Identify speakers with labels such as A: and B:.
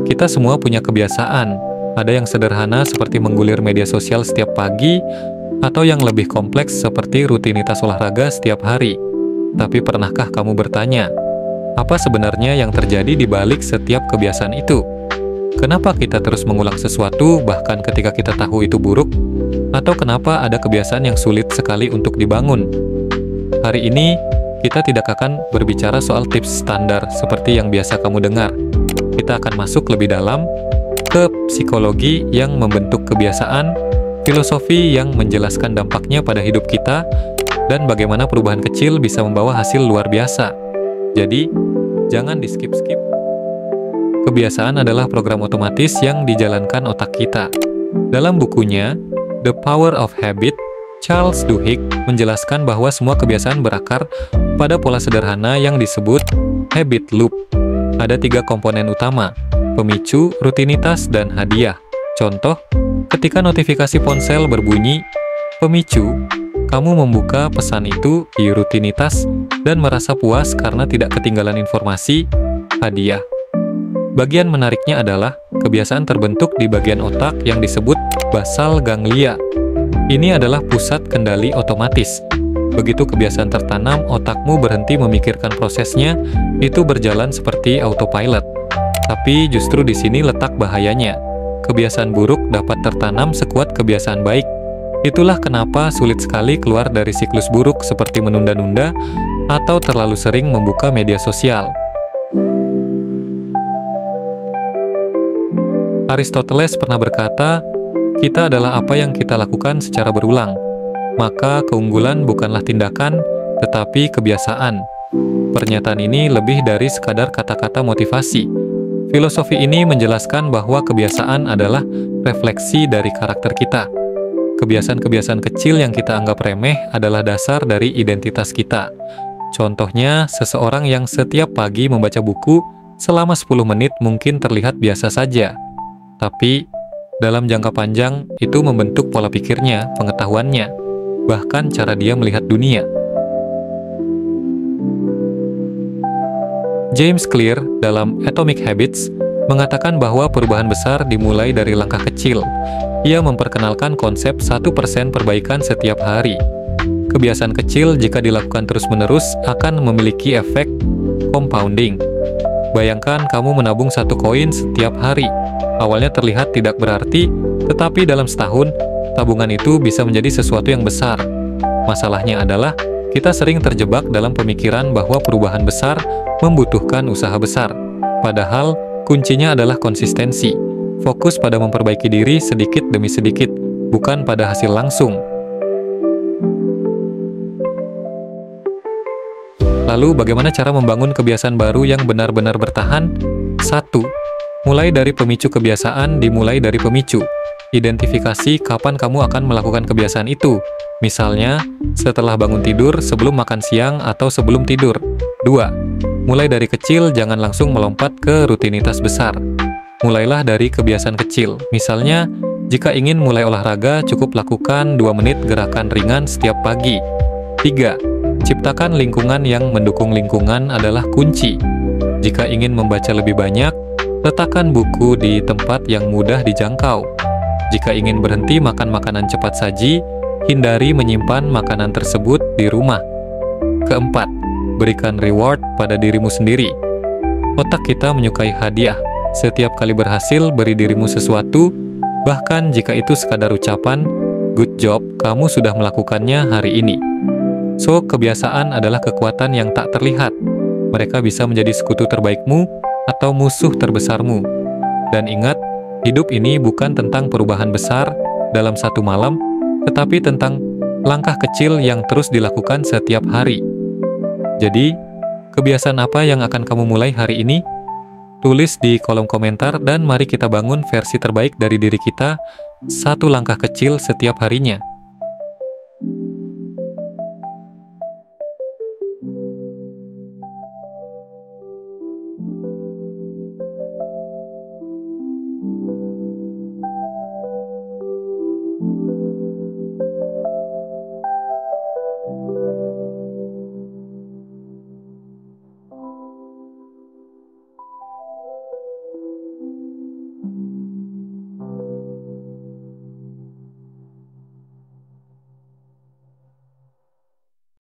A: Kita semua punya kebiasaan. Ada yang sederhana seperti menggulir media sosial setiap pagi, atau yang lebih kompleks seperti rutinitas olahraga setiap hari. Tapi pernahkah kamu bertanya, apa sebenarnya yang terjadi di balik setiap kebiasaan itu? Kenapa kita terus mengulang sesuatu bahkan ketika kita tahu itu buruk? Atau kenapa ada kebiasaan yang sulit sekali untuk dibangun? Hari ini, kita tidak akan berbicara soal tips standar seperti yang biasa kamu dengar. Kita akan masuk lebih dalam ke psikologi yang membentuk kebiasaan, filosofi yang menjelaskan dampaknya pada hidup kita, dan bagaimana perubahan kecil bisa membawa hasil luar biasa. Jadi, jangan di-skip-skip. Kebiasaan adalah program otomatis yang dijalankan otak kita. Dalam bukunya, The Power of Habit, Charles Duhigg menjelaskan bahwa semua kebiasaan berakar pada pola sederhana yang disebut habit loop. Ada 3 komponen utama, pemicu, rutinitas, dan hadiah. Contoh, ketika notifikasi ponsel berbunyi, pemicu, kamu membuka pesan itu di rutinitas dan merasa puas karena tidak ketinggalan informasi, hadiah. Bagian menariknya adalah, kebiasaan terbentuk di bagian otak yang disebut basal ganglia. Ini adalah pusat kendali otomatis. Begitu kebiasaan tertanam, otakmu berhenti memikirkan prosesnya, itu berjalan seperti autopilot. Tapi justru di sini letak bahayanya. Kebiasaan buruk dapat tertanam sekuat kebiasaan baik. Itulah kenapa sulit sekali keluar dari siklus buruk seperti menunda-nunda atau terlalu sering membuka media sosial. Aristoteles pernah berkata, kita adalah apa yang kita lakukan secara berulang. Maka keunggulan bukanlah tindakan, tetapi kebiasaan. Pernyataan ini lebih dari sekadar kata-kata motivasi. Filosofi ini menjelaskan bahwa kebiasaan adalah refleksi dari karakter kita. Kebiasaan-kebiasaan kecil yang kita anggap remeh adalah dasar dari identitas kita. Contohnya, seseorang yang setiap pagi membaca buku selama 10 menit mungkin terlihat biasa saja. Tapi, dalam jangka panjang, itu membentuk pola pikirnya, pengetahuannya, bahkan cara dia melihat dunia. James Clear dalam Atomic Habits mengatakan bahwa perubahan besar dimulai dari langkah kecil. Ia memperkenalkan konsep 1% perbaikan setiap hari. Kebiasaan kecil jika dilakukan terus-menerus akan memiliki efek compounding. Bayangkan kamu menabung 1 koin setiap hari. Awalnya terlihat tidak berarti, tetapi dalam setahun, tabungan itu bisa menjadi sesuatu yang besar. Masalahnya adalah, kita sering terjebak dalam pemikiran bahwa perubahan besar membutuhkan usaha besar. Padahal, kuncinya adalah konsistensi. Fokus pada memperbaiki diri sedikit demi sedikit, bukan pada hasil langsung. Lalu, bagaimana cara membangun kebiasaan baru yang benar-benar bertahan? 1. Mulai dari pemicu kebiasaan dimulai dari pemicu. Identifikasi kapan kamu akan melakukan kebiasaan itu. Misalnya, setelah bangun tidur, sebelum makan siang, atau sebelum tidur. 2. Mulai dari kecil, jangan langsung melompat ke rutinitas besar. Mulailah dari kebiasaan kecil. Misalnya, jika ingin mulai olahraga, cukup lakukan 2 menit gerakan ringan setiap pagi. 3. Ciptakan lingkungan yang mendukung lingkungan adalah kunci. Jika ingin membaca lebih banyak, letakkan buku di tempat yang mudah dijangkau. Jika ingin berhenti makan makanan cepat saji, hindari menyimpan makanan tersebut di rumah. Keempat, berikan reward pada dirimu sendiri. Otak kita menyukai hadiah. Setiap kali berhasil, beri dirimu sesuatu, bahkan jika itu sekadar ucapan, good job, kamu sudah melakukannya hari ini. So, kebiasaan adalah kekuatan yang tak terlihat. Mereka bisa menjadi sekutu terbaikmu atau musuh terbesarmu. Dan ingat, hidup ini bukan tentang perubahan besar dalam satu malam, tetapi tentang langkah kecil yang terus dilakukan setiap hari. Jadi, kebiasaan apa yang akan kamu mulai hari ini? Tulis di kolom komentar dan mari kita bangun versi terbaik dari diri kita, 1 langkah kecil setiap harinya.